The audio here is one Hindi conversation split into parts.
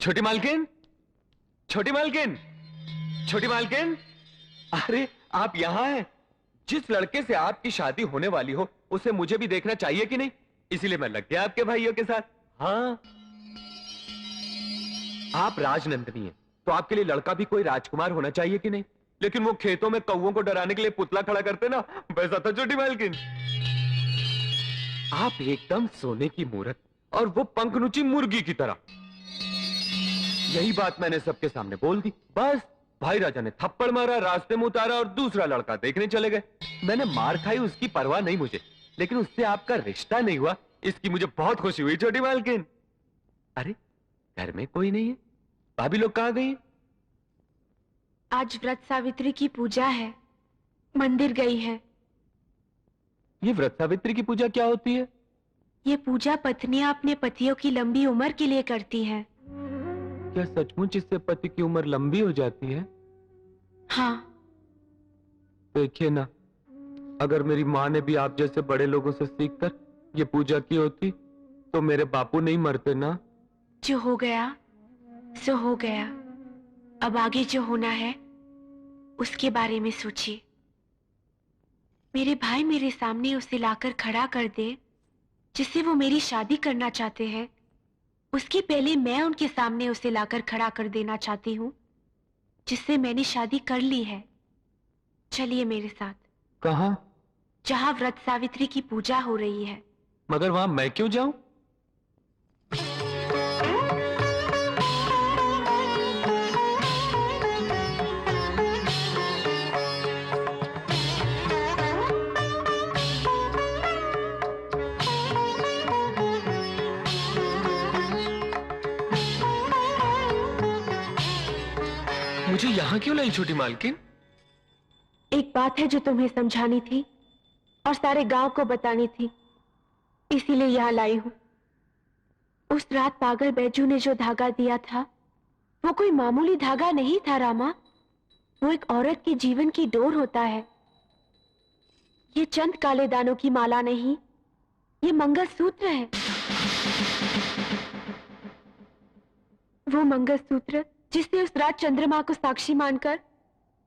छोटी मालकिन, छोटी मालकिन, छोटी मालकिन, अरे आप यहां हैं। जिस लड़के से आपकी शादी होने वाली हो उसे मुझे भी देखना चाहिए कि नहीं, इसीलिए मैं लग गया आपके भाइयों के साथ। हाँ, आप राजनंदिनी हैं तो आपके लिए लड़का भी कोई राजकुमार होना चाहिए कि नहीं। लेकिन वो खेतों में कौवों को डराने के लिए पुतला खड़ा करते ना, वैसा था छोटी मालकिन। आप एकदम सोने की मूरत और वो पंखनुची मुर्गी की तरह। यही बात मैंने सबके सामने बोल दी। बस भाई राजा ने थप्पड़ मारा, रास्ते में उतारा और दूसरा लड़का देखने चले गए। मैंने मार खाई, उसकी परवाह नहीं मुझे, लेकिन उससे आपका रिश्ता नहीं हुआ इसकी मुझे बहुत खुशी हुई छोटी मालकिन। अरे घर में कोई नहीं है, भाभी लोग कहां गई? आज व्रत सावित्री की पूजा है, मंदिर गई है। ये व्रत सावित्री की पूजा क्या होती है? ये पूजा पत्नियां अपने पतियों की लंबी उम्र के लिए करती हैं। क्या सचमुच इससे पति की उम्र लंबी हो जाती है? हाँ। देखिए ना, अगर मेरी माँ ने भी आप जैसे बड़े लोगों से सीखकर ये पूजा की होती तो मेरे बापू नहीं मरते ना। जो हो गया सो हो गया, अब आगे जो होना है उसके बारे में सोचिए। मेरे भाई मेरे सामने उसे लाकर खड़ा कर दे जिससे वो मेरी शादी करना चाहते हैं, उसके पहले मैं उनके सामने उसे लाकर खड़ा कर देना चाहती हूँ जिससे मैंने शादी कर ली है। चलिए मेरे साथ। कहाँ? जहाँ व्रत सावित्री की पूजा हो रही है। मगर वहां मैं क्यों जाऊं? मुझे यहां क्यों लाई छोटी मालकिन? एक बात है जो तुम्हें समझानी थी और सारे गांव को बतानी थी, इसीलिए यहां लाई हूं। उस रात पागल बैजू ने जो धागा दिया था वो कोई मामूली धागा नहीं था रामा, वो एक औरत के जीवन की डोर होता है। ये चंद काले दानों की माला नहीं, ये मंगलसूत्र है। वो मंगलसूत्र जिसे उस रात चंद्रमा को साक्षी मानकर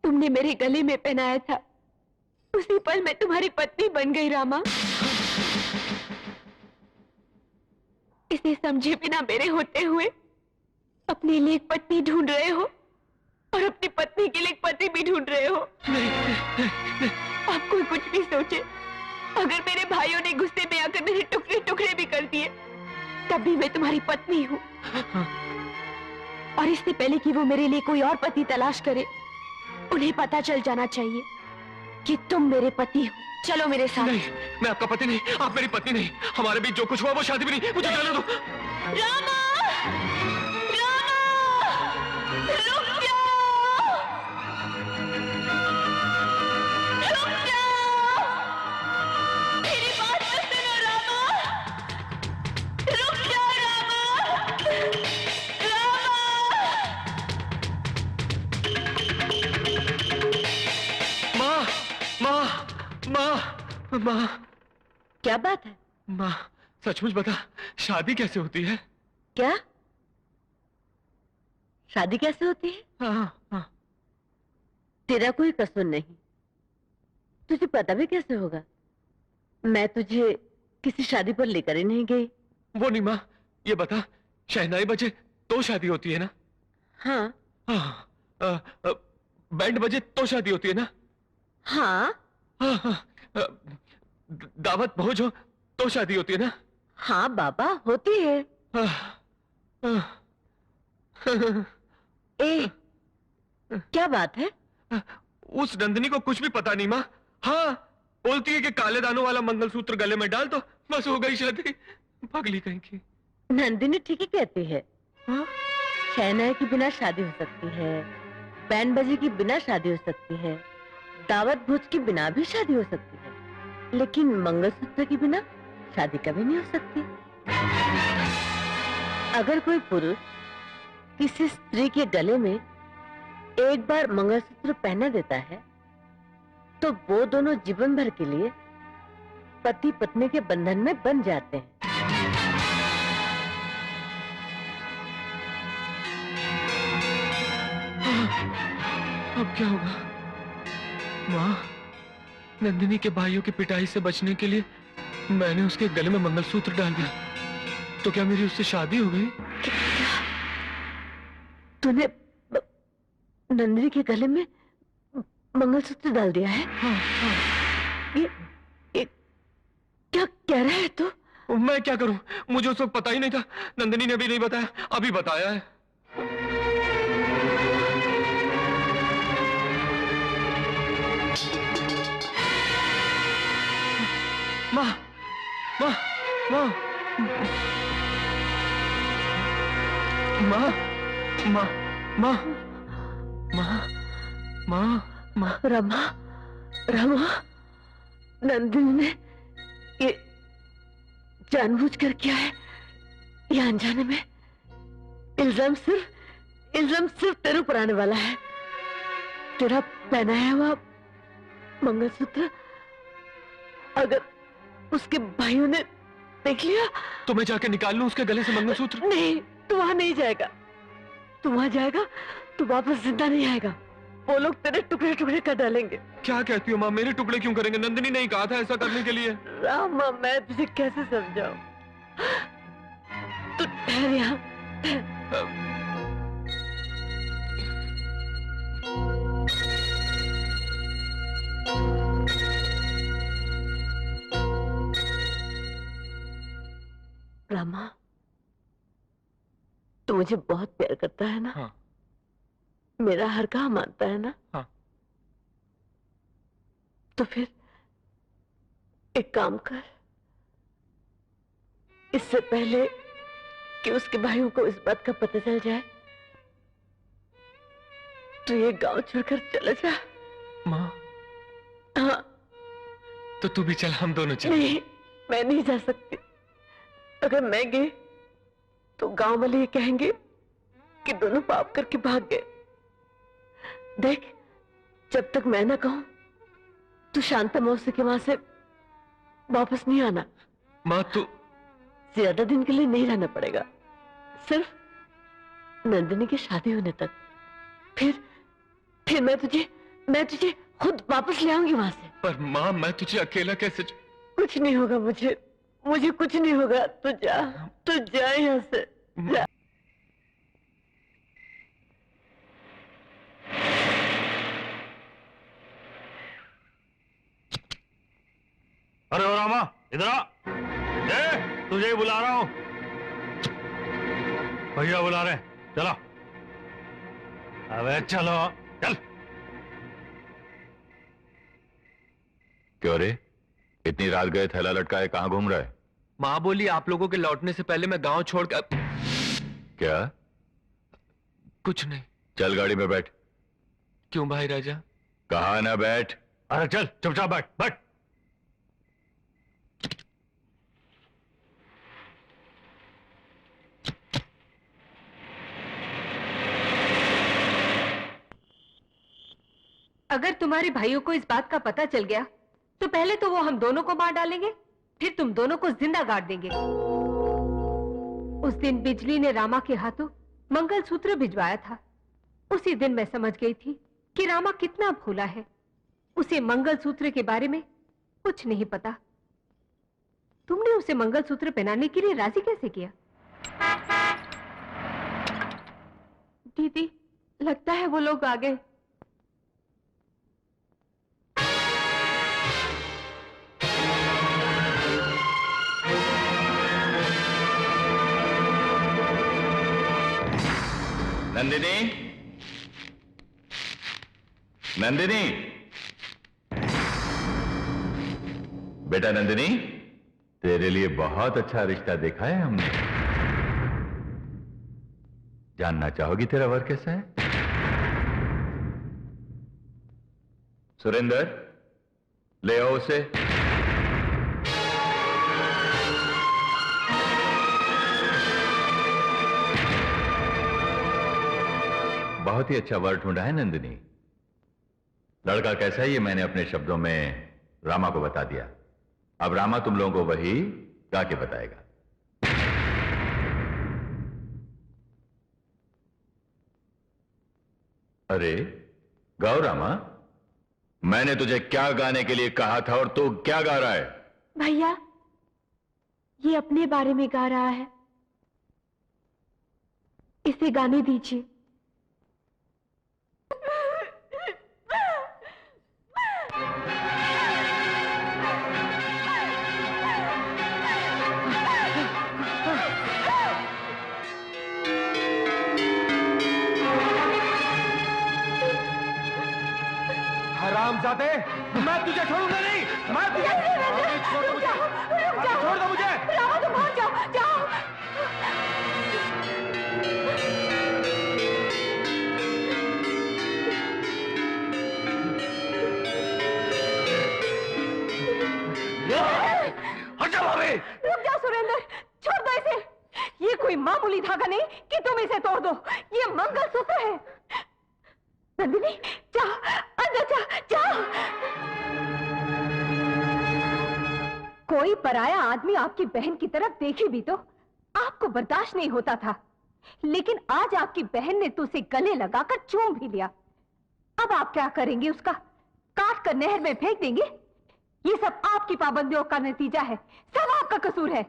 तुमने मेरे गले में पहनाया था, उसी पल मैं तुम्हारी पत्नी बन गई रामा। इसे समझे बिना मेरे होते हुए अपने लिए एक पत्नी ढूंढ रहे हो और अपनी पत्नी के लिए एक पति भी ढूंढ रहे हो। आप कोई कुछ भी सोचे, अगर मेरे भाइयों ने गुस्से में आकर मेरे टुकड़े टुकड़े भी कर दिए तब भी मैं तुम्हारी पत्नी हूँ। और इससे पहले कि वो मेरे लिए कोई और पति तलाश करे, उन्हें पता चल जाना चाहिए कि तुम मेरे पति हो। चलो मेरे साथ। नहीं, मैं आपका पति नहीं, आप मेरी पत्नी नहीं। हमारे बीच जो कुछ हुआ वो शादी भी नहीं। मुझे जाने दो। रामा! रामा! रुक जाओ! रुक जाओ! मेरी बात तो सुनो रामा! रुक जाओ रामा! माँ, माँ, क्या बात है? माँ, सचमुच बता, शादी कैसे होती है? क्या? शादी कैसे होती है? हाँ, हाँ। तेरा कोई कसूर नहीं, तुझे पता भी कैसे होगा? मैं तुझे किसी शादी पर लेकर ही नहीं गई। वो नहीं माँ, ये बता, शहनाई बजे तो शादी होती है ना? हाँ। हाँ। बैंड बजे तो शादी होती है ना? हाँ। हाँ। दावत भोज हो तो शादी होती है ना? हाँ बाबा, होती है। ए, क्या बात है? उस नंदिनी को कुछ भी पता नहीं माँ। हाँ, बोलती है कि काले दानों वाला मंगलसूत्र गले में डाल दो, बस हो गई शादी। पगली कहीं की। नंदिनी ठीक ही कहती है। हाँ? शहनाई के बिना शादी हो सकती है, बैंड बजे के बिना शादी हो सकती है, दावत भोज के बिना भी शादी हो सकती है, लेकिन मंगलसूत्र के बिना शादी कभी नहीं हो सकती। अगर कोई पुरुष किसी स्त्री के गले में एक बार मंगलसूत्र पहना देता है तो वो दोनों जीवन भर के लिए पति पत्नी के बंधन में बन जाते हैं। अब क्या होगा? माँ, नंदिनी के भाइयों की पिटाई से बचने के लिए मैंने उसके गले में मंगलसूत्र डाल दिया, तो क्या मेरी उससे शादी हो गई? क्या तूने नंदिनी के गले में मंगलसूत्र डाल दिया है? हाँ, हाँ। ये क्या कह रहा है तू? मैं क्या करूं? मुझे उस वक्त पता ही नहीं था। नंदिनी ने भी नहीं बताया, अभी बताया है। माँ, माँ, माँ, माँ, माँ, माँ, माँ, माँ, माँ। रमा, रमा, नंदिनी ने ये जानबूझकर किया है या अनजाने में? इल्जाम सिर्फ तेरे ऊपर आने वाला है। तेरा पहनाया हुआ मंगलसूत्र अगर उसके भाइयों ने देख लिया तो मैं जाके निकाल लूं उसके गले से मंगलसूत्र? नहीं, तू वहां नहीं जाएगा। तू वहां जाएगा तो वापस जिंदा नहीं आएगा। वो लोग तेरे टुकड़े टुकड़े कर डालेंगे। क्या कहती हो माँ? मेरे टुकड़े क्यों करेंगे? नंदिनी ने ही कहा था ऐसा करने के लिए। रामा, मैं तुझे कैसे समझाऊं? तू ठहर यहाँ। रामा, तू मुझे बहुत प्यार करता है ना? हाँ। मेरा हर कहा मानता है ना? हाँ। तो फिर एक काम कर, इससे पहले कि उसके भाइयों को इस बात का पता चल जाए, तो ये गांव छोड़कर चला जा। माँ, हाँ। तो तू भी चल, हम दोनों चल। नहीं, मैं नहीं जा सकती। अगर मैं गई तो गांव वाले ये कहेंगे कि दोनों पाप करके भाग गए। देख, जब तक मैं ना कहूं तो शांता मौसी के वहां से वापस नहीं आना। माँ, तू ज्यादा दिन के लिए नहीं रहना पड़ेगा, सिर्फ नंदिनी की शादी होने तक। फिर मैं तुझे खुद वापस ले आऊंगी वहां से। पर माँ, मैं तुझे अकेला कैसे कुछ नहीं होगा मुझे कुछ नहीं होगा। तू जा यहाँ से, जा। अरे ओ रामा, इधर आ। तुझे ही बुला रहा हूं। भैया बुला रहे हैं, चलो। अबे चलो, चल। क्यों रे, इतनी रात गए थैला लटकाए कहां घूम रहा है? माँ बोली आप लोगों के लौटने से पहले मैं गांव छोड़कर। क्या? कुछ नहीं। चल गाड़ी में बैठ। क्यों भाई राजा? कहा ना बैठ। अरे चल, चुपचाप बैठ, बैठ। अगर तुम्हारे भाइयों को इस बात का पता चल गया तो पहले तो वो हम दोनों को मार डालेंगे, फिर तुम दोनों को जिंदा गाड़ देंगे। उस दिन बिजली ने रामा के हाथों मंगलसूत्र भिजवाया था। उसी दिन मैं समझ गई थी कि रामा कितना भोला है। उसे मंगलसूत्र के बारे में कुछ नहीं पता। तुमने उसे मंगलसूत्र पहनाने के लिए राजी कैसे किया? दीदी, लगता है वो लोग आ गए। नंदिनी, नंदिनी, बेटा नंदिनी, तेरे लिए बहुत अच्छा रिश्ता देखा है हमने। जानना चाहोगी तेरा वर कैसा है? सुरेंद्र, ले आओ उसे। बहुत ही अच्छा वर ढूंढा है नंदिनी। लड़का कैसा है ये मैंने अपने शब्दों में रामा को बता दिया। अब रामा तुम लोगों को वही गा के बताएगा। अरे, गाओ रामा, मैंने तुझे क्या गाने के लिए कहा था और तू क्या गा रहा है? भैया, ये अपने बारे में गा रहा है, इसे गाने दीजिए। हरामजादे, मैं तुझे छोड़ूंगा नहीं, मैं तुझे छोड़ दो मुझे। रामा, तुम भाग जाओ, जाओ। हट जाओ भाभी। रुक जाओ सुरेंद्र, छोड़ दो इसे। ये कोई मामूली धागा नहीं कि तुम इसे तोड़ दो, ये मंगलसूत्र है। नंदिनी, जाओ अंदर, जाओ। कोई पराया आदमी आपकी बहन की तरफ देखे भी तो आपको बर्दाश्त नहीं होता था, लेकिन आज आपकी बहन ने तो उसे गले लगाकर चूम भी लिया। अब आप क्या करेंगे? उसका काट कर नहर में फेंक देंगे? ये सब आपकी पाबंदियों का नतीजा है, सब आपका कसूर है।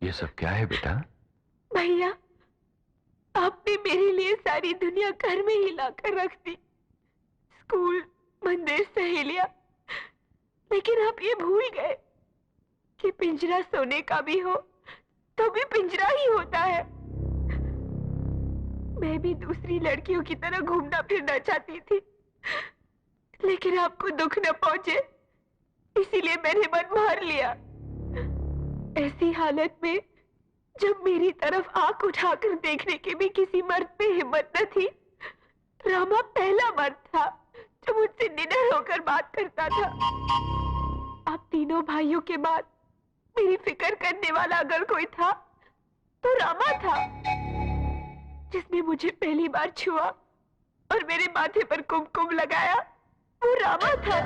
ये सब क्या है बेटा? भैया, आपने मेरे लिए सारी दुनिया घर में ही लाकर रख दी, स्कूल, मंदिर, सहेलियां, लेकिन आप ये भूल गए कि पिंजरा सोने का भी हो तो भी पिंजरा ही होता है। मैं भी दूसरी लड़कियों की तरह घूमना फिरना चाहती थी, लेकिन आपको दुख न पहुंचे इसीलिए मैंने मन मार लिया। ऐसी हालत में जब मेरी तरफ आंख उठाकर देखने की भी किसी मर्द पे हिम्मत न थी, रामा पहला मर्द था जो मुझसे निडर होकर बात करता था। आप तीनों भाइयों के बाद मेरी फिक्र करने वाला अगर कोई था तो रामा था, जिसने मुझे पहली बार छुआ और मेरे माथे पर कुमकुम लगाया। वो रामा था,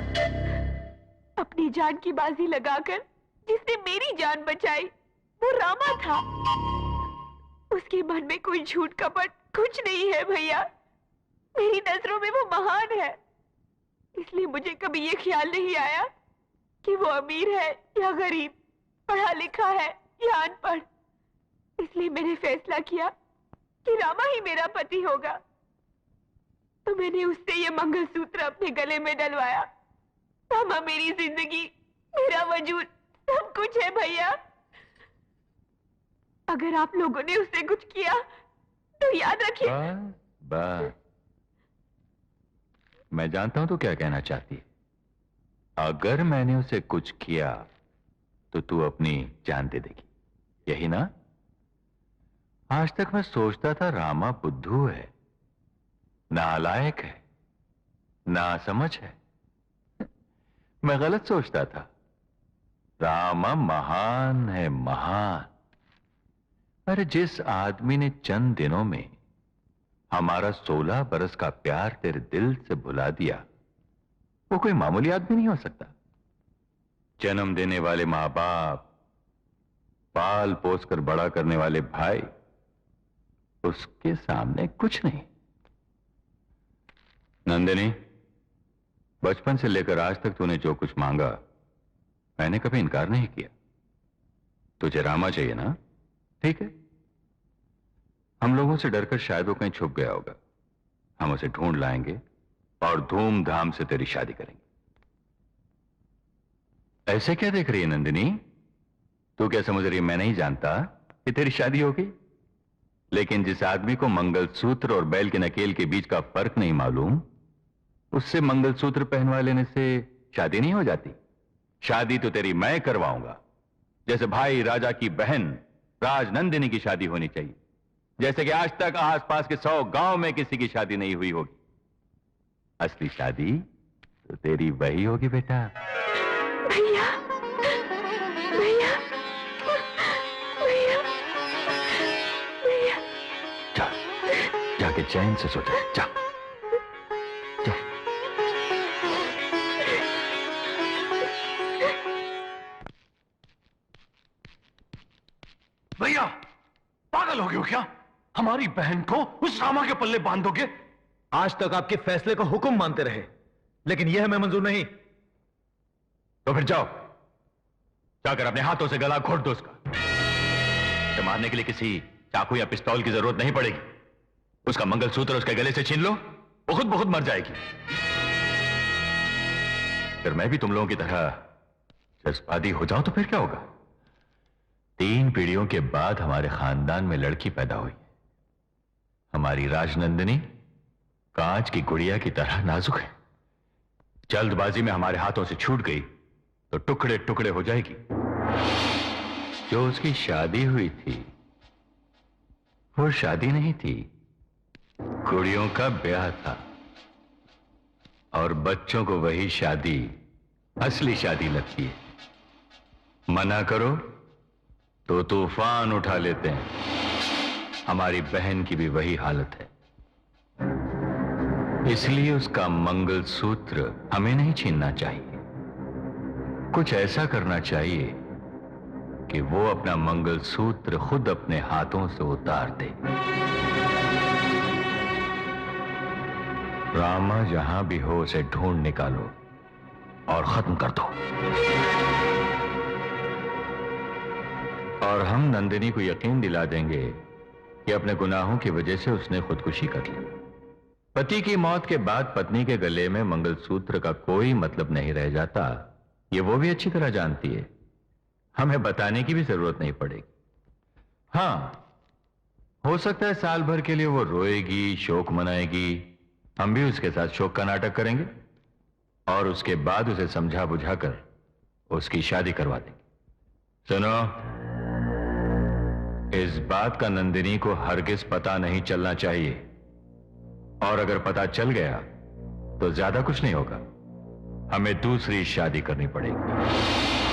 अपनी जान की बाजी लगाकर जिसने मेरी जान बचाई, वो रामा था। उसके मन में कोई झूठ कपट कुछ नहीं है भैया, मेरी नजरों में वो महान है। इसलिए मुझे कभी ये ख्याल नहीं आया कि वो अमीर है या गरीब, पढ़ा लिखा है या अनपढ़। इसलिए मैंने फैसला किया कि रामा ही मेरा पति होगा, तो मैंने उससे ये मंगलसूत्र अपने गले में डलवाया। रामा मेरी जिंदगी, मेरा वजूद, सब कुछ है भैया। अगर आप लोगों ने उससे कुछ किया तो याद रखिए। बस मैं जानता हूं तू क्या कहना चाहती है। अगर मैंने उसे कुछ किया तो तू अपनी जान दे देगी, यही ना? आज तक मैं सोचता था रामा बुद्धू है, नालायक है, नासमझ है। मैं गलत सोचता था। रामा महान है, महान। अरे जिस आदमी ने चंद दिनों में हमारा 16 बरस का प्यार तेरे दिल से भुला दिया, वो कोई मामूली आदमी नहीं हो सकता। जन्म देने वाले मां बाप, पाल पोस कर बड़ा करने वाले भाई, उसके सामने कुछ नहीं। नंदिनी, बचपन से लेकर आज तक तूने जो कुछ मांगा मैंने कभी इनकार नहीं किया। तुझे रामा चाहिए ना? ठीक है, हम लोगों से डरकर शायद वो कहीं छुप गया होगा, हम उसे ढूंढ लाएंगे और धूमधाम से तेरी शादी करेंगे। ऐसे क्या देख रही है नंदिनी? तू क्या समझ रही है मैं नहीं जानता कि तेरी शादी हो गई? लेकिन जिस आदमी को मंगलसूत्र और बैल के नकेल के बीच का फर्क नहीं मालूम, उससे मंगलसूत्र पहनवा लेने से शादी नहीं हो जाती। शादी तो तेरी मैं करवाऊंगा, जैसे भाई राजा की बहन राजनंदिनी की शादी होनी चाहिए, जैसे कि आज तक आसपास के 100 गांव में किसी की शादी नहीं हुई होगी। असली शादी तो तेरी वही होगी बेटा। भैया, भैया, भैया, भैया। जा, जाके चैन से सो जा, जा, जा। भैया पागल हो गए हो क्या? हमारी बहन को उस रामा के पल्ले बांध दोगे? आज तक आपके फैसले को हुक्म मानते रहे, लेकिन यह हमें मंजूर नहीं। तो फिर जाओ, जाकर अपने हाथों से गला घोट दो उसका। उसे मारने के लिए किसी चाकू या पिस्तौल की जरूरत नहीं पड़ेगी। उसका मंगलसूत्र उसके गले से छीन लो, वो खुद ब खुद मर जाएगी। फिर मैं भी तुम लोगों की तरह जज्बाती हो जाऊं तो फिर क्या होगा? 3 पीढ़ियों के बाद हमारे खानदान में लड़की पैदा हुई। हमारी राजनंदिनी कांच की गुड़िया की तरह नाजुक है। जल्दबाजी में हमारे हाथों से छूट गई तो टुकड़े टुकड़े हो जाएगी। जो उसकी शादी हुई थी वो शादी नहीं थी, कुड़ियों का ब्याह था। और बच्चों को वही शादी असली शादी लगती है। मना करो तो तूफान उठा लेते हैं। हमारी बहन की भी वही हालत है। इसलिए उसका मंगलसूत्र हमें नहीं छीनना चाहिए। कुछ ऐसा करना चाहिए कि वो अपना मंगलसूत्र खुद अपने हाथों से उतार दे। रामा जहां भी हो उसे ढूंढ निकालो और खत्म कर दो। और हम नंदिनी को यकीन दिला देंगे कि अपने गुनाहों की वजह से उसने खुदकुशी कर ली। पति की मौत के बाद पत्नी के गले में मंगलसूत्र का कोई मतलब नहीं रह जाता, ये वो भी अच्छी तरह जानती है। हमें बताने की भी जरूरत नहीं पड़ेगी। हां, हो सकता है साल भर के लिए वो रोएगी, शोक मनाएगी। हम भी उसके साथ शोक का नाटक करेंगे और उसके बाद उसे समझा बुझाकर उसकी शादी करवा देंगे। सुनो, इस बात का नंदिनी को हरगिज पता नहीं चलना चाहिए, और अगर पता चल गया तो ज्यादा कुछ नहीं होगा, हमें दूसरी शादी करनी पड़ेगी।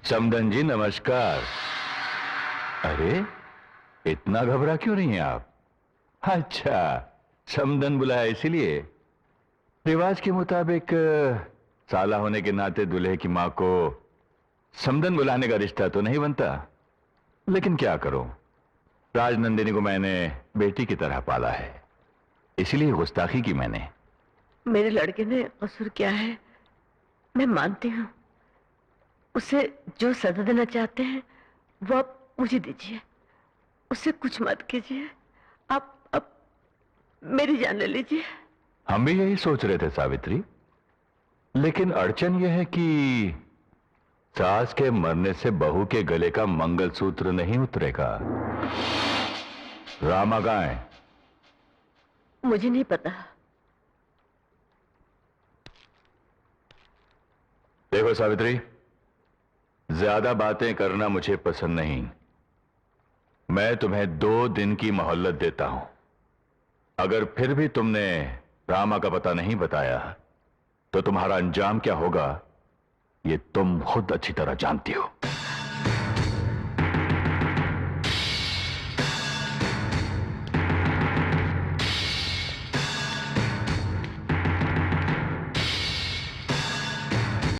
समदन जी नमस्कार। अरे इतना घबरा क्यों नहीं है आप? अच्छा, समदन बुलाया इसीलिए। रिवाज के मुताबिक साला होने के नाते दूल्हे की मां को समदन बुलाने का रिश्ता तो नहीं बनता, लेकिन क्या करूं, राजनंदिनी को मैंने बेटी की तरह पाला है, इसीलिए गुस्ताखी की मैंने। मेरे लड़के ने कसूर किया है, मैं मानती हूँ। उसे जो सजा देना चाहते हैं वो आप मुझे दीजिए, उसे कुछ मत कीजिए। आप मेरी जान ले लीजिए। हम भी यही सोच रहे थे सावित्री, लेकिन अड़चन यह है कि सास के मरने से बहू के गले का मंगलसूत्र नहीं उतरेगा। रामा कहाँ है? मुझे नहीं पता। देखो सावित्री, ज्यादा बातें करना मुझे पसंद नहीं। मैं तुम्हें 2 दिन की मोहलत देता हूं। अगर फिर भी तुमने रामा का पता नहीं बताया तो तुम्हारा अंजाम क्या होगा ये तुम खुद अच्छी तरह जानती हो।